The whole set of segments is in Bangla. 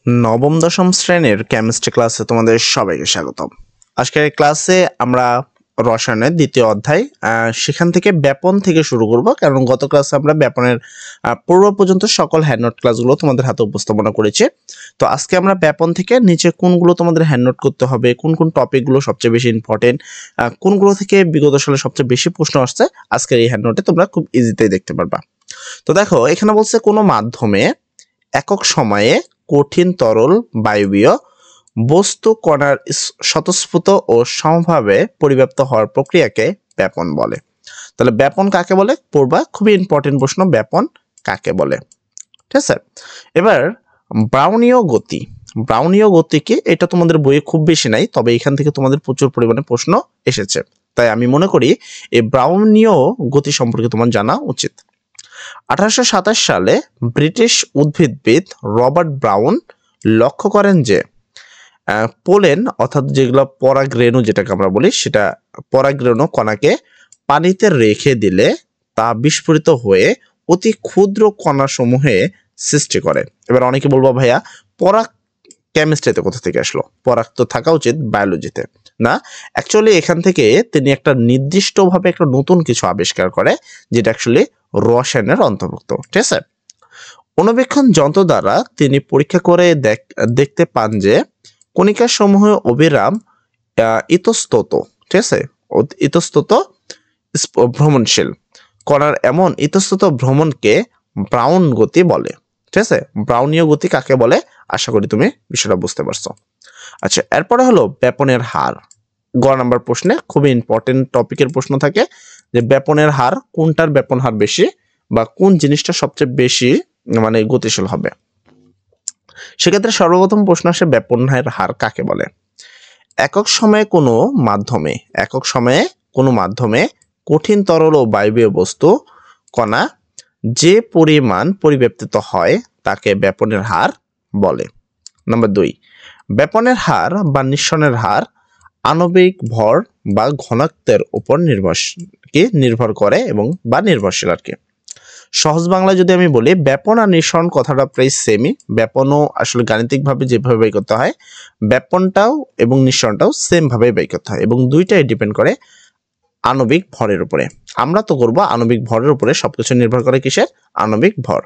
নবম দশম শ্রেণীর কেমিস্ট্রি ক্লাসে তোমাদের সবাইকে স্বাগতম। আজকের ক্লাসে আমরা রসায়নের দ্বিতীয় অধ্যায় সেখান থেকে ব্যাপন থেকে শুরু করব, কারণ গত ক্লাসে আমরা ব্যাপনের পূর্ব পর্যন্ত সকল হ্যান্ডনোট ক্লাসগুলো তোমাদের হাতে উপস্থাপনা করেছি। তো আজকে আমরা ব্যাপন থেকে নিচে কোনগুলো তোমাদের হ্যান্ডনোট করতে হবে, কোন কোন টপিকগুলো সবচেয়ে বেশি ইম্পর্টেন্ট, কোনগুলো থেকে বিগত সালে সবচেয়ে বেশি প্রশ্ন আসছে, আজকের এই হ্যান্ডনোটে তোমরা খুব ইজিতেই দেখতে পারবা। তো দেখো, এখানে বলছে কোনো মাধ্যমে একক সময়ে কঠিন তরল বায়বীয় বস্তু কণার স্বতঃস্ফূর্ত ও সমভাবে পরিব্যাপ্ত হওয়ার প্রক্রিয়াকে ব্যাপন বলে। তাহলে ব্যাপন কাকে বলে পড়বা, খুবই ইম্পর্টেন্ট প্রশ্ন, ব্যাপন কাকে বলে। ঠিক আছে, এবার ব্রাউনীয় গতি। ব্রাউনীয় গতি কি, এটা তোমাদের বইয়ে খুব বেশি নাই, তবে এখান থেকে তোমাদের প্রচুর পরিমাণে প্রশ্ন এসেছে, তাই আমি মনে করি এই ব্রাউনীয় গতি সম্পর্কে তোমার জানা উচিত। 1827 সালে ব্রিটিশ উদ্ভিদবিদ রবার্ট ব্রাউন লক্ষ্য করেন যে পোলেন অর্থাৎ যেগুলো পরাগরেণু যেটাকে আমরা বলি, সেটা পরাগরেণু কণাকে পানিতে রেখে দিলে তা বিস্ফোরিত হয়ে অতি ক্ষুদ্র কণাসমূহে সৃষ্টি করে। এবার অনেকে বলবো ভাইয়া পরাগ কেমিস্ট্রিতে কোথা থেকে আসলো, পরাগ তো থাকা উচিত বায়োলজিতে। না, অ্যাকচুয়ালি এখান থেকে তিনি একটা নির্দিষ্টভাবে একটা নতুন কিছু আবিষ্কার করে, যেটা অ্যাকচুয়ালি রসায়নের অন্তর্ভুক্ত। ঠিক আছে, অণুবীক্ষণ যন্ত্র দ্বারা তিনি পরীক্ষা করে দেখতে পান যে কণিকা সমূহ অবিরাম ইতস্তত, ঠিক আছে, ইতস্তত ভ্রমণশীল কণার এমন ইতস্তত ভ্রমণকে ব্রাউন গতি বলে। ঠিক আছে, ব্রাউনীয় গতি কাকে বলে, আশা করি তুমি বিষয়টা বুঝতে পারছো। আচ্ছা, এরপরে হলো ব্যাপনের হার। গ নাম্বার প্রশ্নে খুবই ইম্পর্টেন্ট টপিকের প্রশ্ন থাকে যে ব্যাপনের হার, কোনটার ব্যাপন হার বেশি বা কোন জিনিসটা সবচেয়ে বেশি মানে গতিশীল হবে। সেক্ষেত্রে সর্বপ্রথম প্রশ্ন আসে ব্যাপনের হার কাকে বলে। একক সময়ে কোনো মাধ্যমে কঠিন তরল ও বায়বীয় বস্তু কণা যে পরিমাণ পরিব্যাপ্তিত হয় তাকে ব্যাপনের হার বলে। নাম্বার 2, ব্যাপনের হার বা নিঃসরণের হার আণবিক ভর বা ঘনত্বের উপর নির্ভর করে এবং বা নির্ভরশীল আর কি। সহজ বাংলায় যদি আমি বলি, ব্যাপন আর নিঃসরণ কথাটা প্রায় সেমই। ব্যাপনও আসলে গাণিতিকভাবে যেভাবে ব্যয় করতে হয়, ব্যাপনটাও এবং নিঃসরণটাও সেম ভাবে ব্যয় করতে হয়, এবং দুইটাই ডিপেন্ড করে আণবিক ভরের উপরে। আমরা তো করবো আণবিক ভরের উপরে, সবকিছু নির্ভর করে কিসের, আণবিক ভর।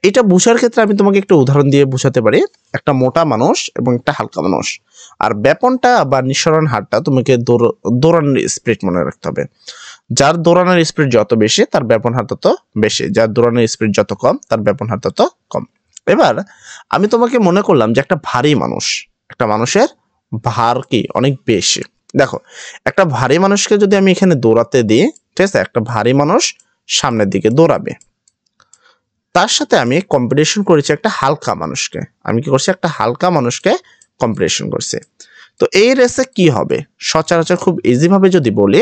এটা বোঝার ক্ষেত্রে আমি তোমাকে একটা উদাহরণ দিয়ে বোঝাতে পারি। একটা মোটা মানুষ এবং একটা হালকা মানুষ, আর ব্যাপনটা বা নিঃসরণ হারটা তোমাকে দৌড়ানোর স্পিড মনে রাখতে হবে। যার দৌড়ানোর স্পিড যত বেশি তার ব্যাপন হার তত বেশি, যার দৌড়ানোর স্পিড যত কম তার ব্যাপন হার তত কম। এবার আমি তোমাকে মনে করলাম যে একটা ভারী মানুষ, একটা মানুষের ভার কি অনেক বেশি। দেখো, একটা ভারী মানুষকে যদি আমি এখানে দৌড়াতে দিই, ঠিক আছে, একটা ভারী মানুষ সামনের দিকে দৌড়াবে, তার সাথে আমি কম্পিটিশন করেছি একটা হালকা মানুষকে। আমি কি করছি, একটা হালকা মানুষকে কম্পিটিশন করছি। তো এই রেসে কি হবে, সচরাচর খুব ইজি ভাবে যদি বলি,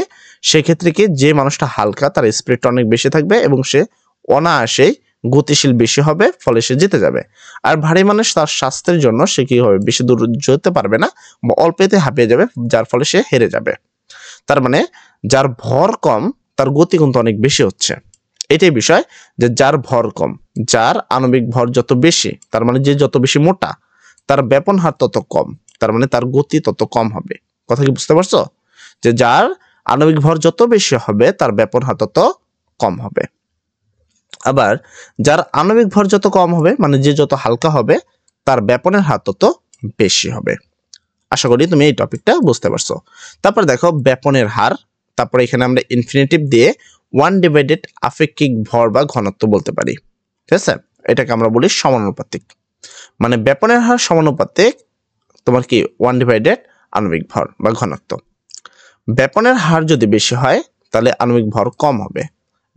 সেক্ষেত্রে কি যে মানুষটা হালকা তার স্পিডটা অনেক বেশি থাকবে এবং সে অনায়াসেই গতিশীল বেশি হবে, ফলে সে জিতে যাবে। আর ভারী মানুষ তার স্বাস্থ্যের জন্য সে কি হবে, বেশি দূর যেতে পারবে না বা অল্পেতে হাঁপিয়ে যাবে, যার ফলে সে হেরে যাবে। তার মানে যার ভর কম তার গতি কিন্তু অনেক বেশি হচ্ছে। এটাই বিষয়, যে যার ভর কম, যার আণবিক ভর যত বেশি, তার মানে যে যত বেশি মোটা, তার ব্যাপন হার তত কম, তার মানে তার গতি তত কম হবে। কথা কি বুঝতে পারছো, যে যার আণবিক ভর যত বেশি হবে তার ব্যাপন হার তত কম হবে। আবার যার আণবিক ভর যত কম হবে, মানে যে যত হালকা হবে, তার ব্যাপনের হার তত বেশি হবে। আশা করি তুমি এই টপিকটা বুঝতে পারছো। তারপর দেখো ব্যাপনের হার, তারপরে এখানে আমরা ইনফিনিটিভ দিয়ে 1/, আপেক্ষিক ভর বা ঘনত্ব বলতে পারি। ঠিক আছে, এটাকে আমরা বলি সমানুপাতিক। মানে ব্যাপনের হার সমানুপাতিক তোমার কি 1/, আণবিক ভর বা ঘনত্ব। ব্যাপনের হার যদি বেশি হয় তাহলে আণবিক ভর কম হবে,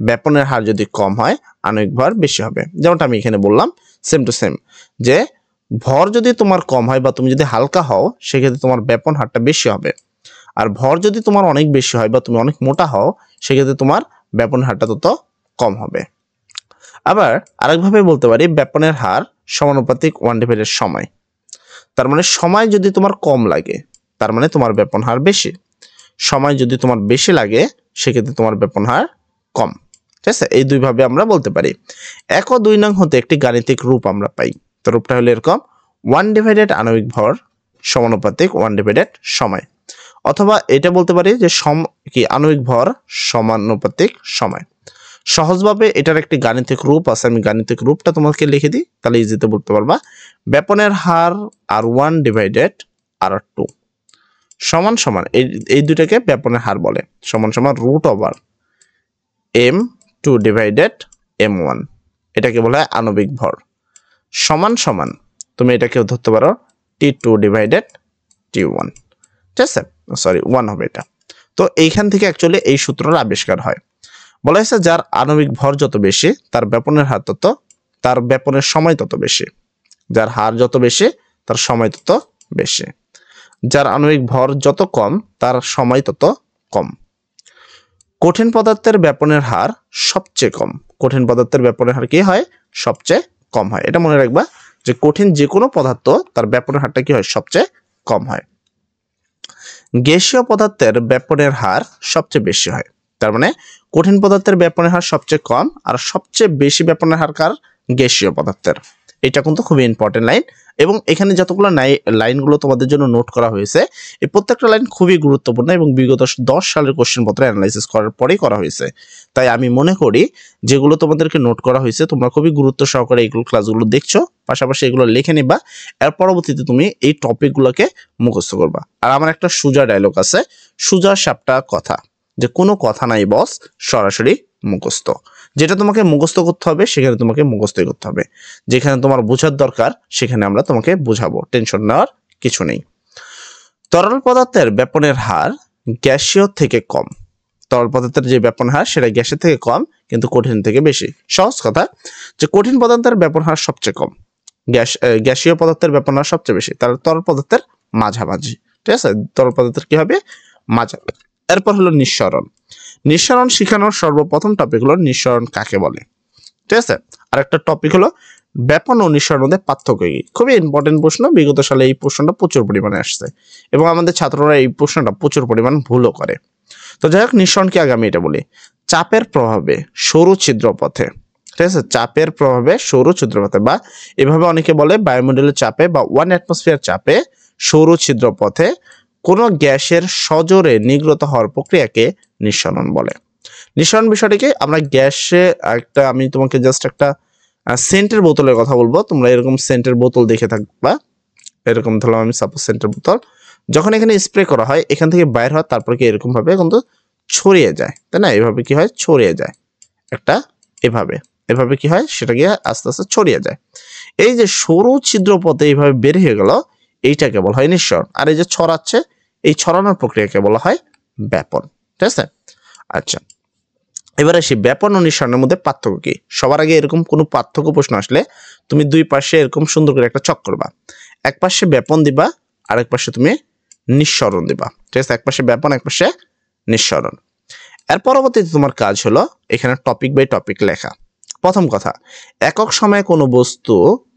ব্যাপনের হার যদি কম হয় আণবিক ভর বেশি হবে। যেমনটা আমি এখানে বললাম, সেম টু সেম, যে ভর যদি তোমার কম হয় বা তুমি যদি হালকা হও, সেক্ষেত্রে তোমার ব্যাপন হারটা বেশি হবে। আর ভর যদি তোমার অনেক বেশি হয় বা তুমি অনেক মোটা হও, সেক্ষেত্রে তোমার ব্যাপন হারটা তত কম হবে। আবার আরেকভাবে বলতে পারি, ব্যাপনের হার সমানুপাতিক 1/, সময়। তার মানে সময় যদি তোমার কম লাগে, তার মানে তোমার ব্যাপন হার বেশি। সময় যদি তোমার বেশি লাগে, সেক্ষেত্রে তোমার ব্যাপন হার কম। ঠিক আছে, এই দুইভাবে আমরা বলতে পারি। 1 ও 2 নং হতে একটি গাণিতিক রূপ আমরা পাই। তো রূপটা হলো এরকম, 1 আণবিক ভর সমানুপাতিক 1 সময়, অথবা এটা বলতে পারি যে আণবিক ভর সমানুপাতিক সময়। সহজভাবে এটার একটি গাণিতিক রূপ আছে, আমি গাণিতিক রূপটা তোমাকে লিখে দিই, তাহলে ইজিতে বলতে পারবা। ব্যাপনের হার R1 R2 সমান সমান, এই দুটাকে ব্যাপনের হার বলে, সমান সমান √M2 M1, এটাকে বলা হয় আণবিক ভর। সমান সমান তুমি এটাকে ধরতে পারো T2 T1, ঠিক আছে, সরি 1 হবে এটা। তো এইখান থেকে অ্যাকচুয়ালি এই সূত্রটা আবিষ্কার হয়। বলা হয়েছে যার আণবিক ভর যত বেশি তার ব্যাপনের হার তত, তার ব্যাপনের সময় তত বেশি। যার হার যত বেশি তার সময় তত বেশি। যার আণবিক ভর যত কম তার সময় তত কম। কঠিন পদার্থের ব্যাপনের হার সবচেয়ে কম। কঠিন পদার্থের ব্যাপনের হার কি হয়? সবচেয়ে কম হয়। এটা মনে রাখবা যে কঠিন যে কোনো পদার্থ তার ব্যাপনের হারটা কি হয়? সবচেয়ে কম হয়। গ্যাসীয় পদার্থের ব্যাপনের হার সবচেয়ে বেশি হয়। তার মানে কঠিন পদার্থের ব্যাপনের হার সবচেয়ে কম, আর সবচেয়ে বেশি ব্যাপনের হার কার? গ্যাসীয় পদার্থের। এটা কিন্তু খুবই ইম্পর্টেন্ট লাইন, এবং এখানে যতগুলো লাইনগুলো তোমাদের জন্য নোট করা হয়েছে, এই প্রত্যেকটা লাইন খুবই গুরুত্বপূর্ণ এবং বিগত 10 সালের কোশ্চেন পত্র অ্যানালাইসিস করার পরেই করা হয়েছে। তাই আমি মনে করি যেগুলো তোমাদেরকে নোট করা হয়েছে তোমরা খুবই গুরুত্ব সহকারে এইগুলো ক্লাসগুলো দেখছো, পাশাপাশি এগুলো লিখে নিবা। এর পরবর্তীতে তুমি এই টপিকগুলোকে মুখস্থ করবা। আর আমার একটা সুজা ডায়লগ আছে, সুজা সাপটা কথা, যে কোনো কথা নাই বস, সরাসরি মুখস্থ। যেটা তোমাকে মুখস্থ করতে হবে সেখানে তোমাকে মুখস্থই করতে হবে, যেখানে তোমার বোঝার দরকার সেখানে আমরা তোমাকে বোঝাবো, টেনশন নেওয়ার কিছু নেই। তরল পদার্থের ব্যাপনের হার গ্যাসীয় থেকে কম। তরল পদার্থের যে ব্যাপন হার সেটা গ্যাসের থেকে কম, কিন্তু কঠিন থেকে বেশি। সহজ কথা যে কঠিন পদার্থের ব্যাপন হার সবচেয়ে কম, গ্যাসীয় পদার্থের ব্যাপন হার সবচেয়ে বেশি, তার তরল পদার্থের মাঝামাঝি। ঠিক আছে, তরল পদার্থের কি হবে? মাঝামাঝি। এরপর হলো নিঃসরণ। নিঃসরণ শিখানোর সর্বপ্রথম টপিক হলো নিঃসরণ কাকে বলে। ঠিক আছে, আর একটা টপিক হলো ব্যাপন ও নিঃসরণের মধ্যে পার্থক্য কি। খুবই ইম্পর্টেন্ট প্রশ্ন, বিগত সালে এই প্রশ্নটা প্রচুর পরিমাণে আসছে এবং আমাদের ছাত্ররা এই প্রশ্নটা প্রচুর পরিমাণ ভুলও করে। তো যাই হোক, নিঃসরণ কি আগে আমি এটা বলি। চাপের প্রভাবে সরু ছিদ্র পথে, ঠিক আছে, চাপের প্রভাবে সরু ছিদ্র পথে, বা এভাবে অনেকে বলে বায়ুমণ্ডলের চাপে বা 1 অ্যাটমসফিয়ার চাপে সরু ছিদ্র পথে কোনো গ্যাসের সজোরে নির্গত হওয়ার প্রক্রিয়াকে নিঃসরণ বলে। নিঃসরণ বিষয়টিকে আমরা গ্যাসে আমি তোমাকে জাস্ট একটা সেন্টের বোতলের কথা বলবো। তোমরা এরকম সেন্টের বোতল দেখে থাকবা, এরকম ধরলাম আমি সাপোজ সেন্টের বোতল, যখন এখানে স্প্রে করা হয় এখান থেকে বাইর হয়, তারপর কি এরকম ভাবে কিন্তু ছড়িয়ে যায়, তাই না? এভাবে কি হয়? ছড়িয়ে যায় একটা, এভাবে কি হয়? সেটা গিয়ে আস্তে আস্তে ছড়িয়ে যায়। এই যে সরু ছিদ্র পথে এইভাবে বের হয়ে গেল, এইটাকে বলা হয় নিঃসরণ। আর এই যে ছড়াচ্ছে, এই ছড়ানোর প্রক্রিয়াকে বলা হয় ব্যাপন। ঠিক আছে, আচ্ছা, এবার আসি ব্যাপন ও নিঃসরণের মধ্যে পার্থক্য কি। সবার আগে এরকম কোনো পার্থক্য প্রশ্ন আসলে তুমি দুই পাশে এরকম সুন্দর করে একটা চক করবা, এক পাশে ব্যাপন দিবা, আরেক পাশে তুমি নিঃসরণ দিবা। ঠিক আছে, এক পাশে ব্যাপন, এক পাশে নিঃসরণ। এর পরবর্তীতে তোমার কাজ হলো এখানে টপিক বাই টপিক লেখা। প্রথম কথা, একক সময়ে কোনো বস্তু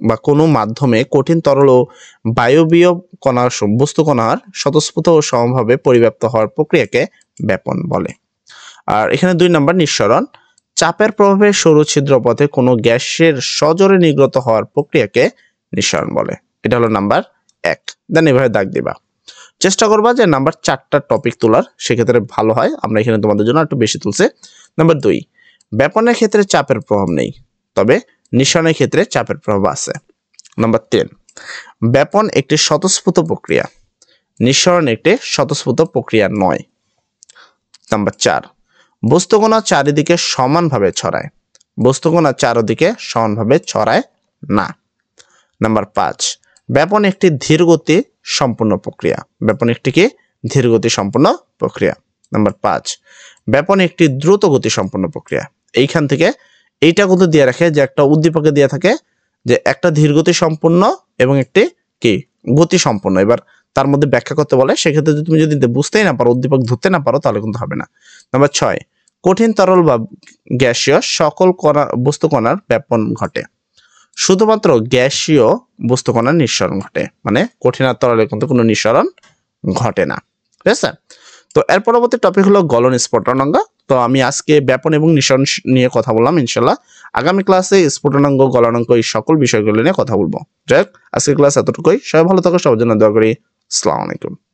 বা কোনো মাধ্যমে কঠিন তরল ও বায়বীয় কণার বস্তু কণার স্বতঃস্ফূর্ত ও সমভাবে পরিব্যাপ্ত হওয়ার প্রক্রিয়াকে ব্যাপন বলে। আর এখানে 2 নম্বর নিঃসরণ, চাপের প্রভাবে সরু ছিদ্র পথে কোনো গ্যাসের সজোরে নির্গত হওয়ার প্রক্রিয়াকে নিঃসরণ বলে। এটা হলো নাম্বার 1। দেন এভাবে দাগ দিবা, চেষ্টা করবা যে নাম্বার 4টা টপিক তোলার, সেক্ষেত্রে ভালো হয়। আমরা এখানে তোমাদের জন্য একটু বেশি তুলছে। নাম্বার 2, ব্যাপনের ক্ষেত্রে চাপের প্রভাব নেই, তবে নিঃসরণের ক্ষেত্রে চাপের প্রভাব আছে। নাম্বার 3, ব্যাপন একটি স্বতঃস্ফূর্ত প্রক্রিয়া, নিঃসরণ একটি স্বতঃস্ফূর্ত প্রক্রিয়া নয়। নাম্বার 4, বস্তুকণা চারিদিকে সমানভাবে ছড়ায়, বস্তুকণা চারিদিকে সমানভাবে ছড়ায় না। নাম্বার 5, ব্যাপন একটি ধীরগতি সম্পূর্ণ প্রক্রিয়া, ব্যাপন একটি কি? ধীরগতি সম্পূর্ণ প্রক্রিয়া। নাম্বার 5, ব্যাপন একটি দ্রুত গতি সম্পূর্ণ প্রক্রিয়া। এইখান থেকে এইটা কিন্তু দিয়ে রাখে যে একটা উদ্দীপকে দিয়ে থাকে যে একটা ধীরগতি সম্পূর্ণ এবং একটি কি? গতি সম্পূর্ণ। এবার তার মধ্যে ব্যাখ্যা করতে বলে, সেক্ষেত্রে তুমি যদি বুঝতেই না পারো, উদ্দীপক ধরতে না পারো, তাহলে কিন্তু হবে না। নাম্বার 6, কঠিন তরল বা গ্যাসীয় সকল বস্তু কণার ব্যাপন ঘটে, শুধুমাত্র গ্যাসীয় বস্তু কণার নিঃসরণ ঘটে, মানে কঠিন আর তরলে কিন্তু কোনো নিঃসরণ ঘটে না। ঠিক আছে, তো এর পরবর্তী টপিক হলো গলন স্ফুটনাঙ্গ। তো আমি আজকে ব্যাপন এবং নিঃসরণ নিয়ে কথা বললাম। ইনশাল্লাহ আগামী ক্লাসে স্ফুটনাঙ্ক, গলনাঙ্ক এই সকল বিষয়গুলো নিয়ে কথা বলবো। যাই হোক, আজকের ক্লাস এতটুকুই। সবাই ভালো থাকো, সবার জন্য দোয়া করি। আসসালামু আলাইকুম।